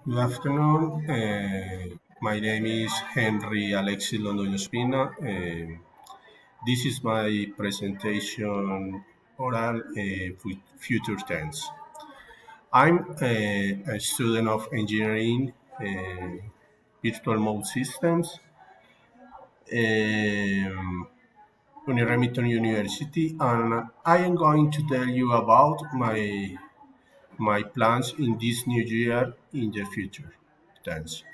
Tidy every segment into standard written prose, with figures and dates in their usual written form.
Good afternoon. My name is Henry Alexis Londoño Espina. This is my presentation oral future tense. I'm a student of engineering, virtual mode systems, um, in Remington University, and I am going to tell you about my plans in this new year in the future tense.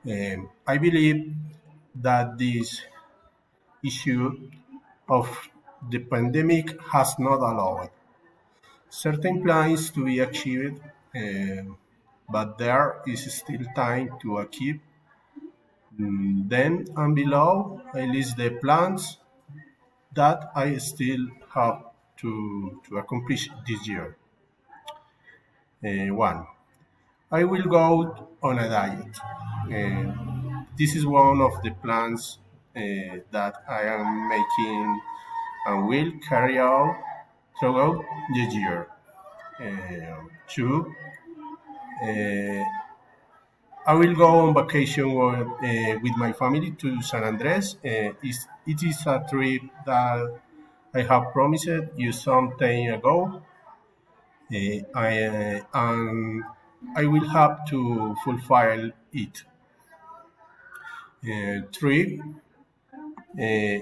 I believe that this issue of the pandemic has not allowed certain plans to be achieved, but there is still time to achieve them. And below, I list the plans that I still have to accomplish this year. One, I will go on a diet. This is one of the plans that I am making and will carry out throughout the year. Two, uh, I will go on vacation with my family to San Andres. It is a trip that I have promised you some time ago. And I will have to fulfill it. Three, uh,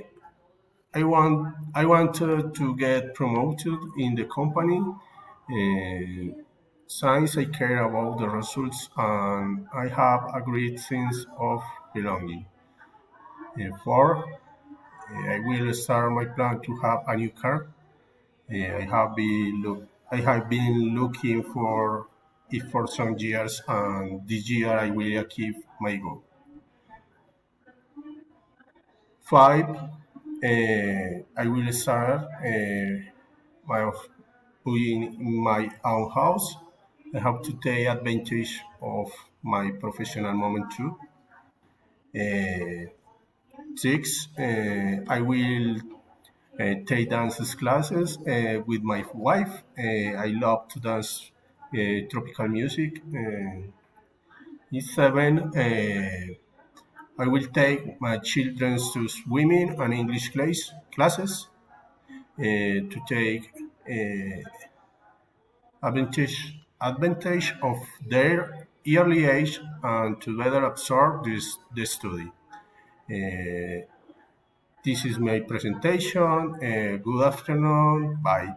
I want to get promoted in the company. Since I care about the results and I have a great sense of belonging. Four, I will start my plan to have a new car. I have been looking for it for some years, and this year I will achieve my goal. Five, I will start my putting in my own house. I have to take advantage of my professional moment too. Uh, Six, I will take dances classes with my wife. I love to dance tropical music. Seven, I will take my children to swimming and English classes to take advantage of their early age and to better absorb the study. Uh, this is my presentation. Good afternoon. Bye.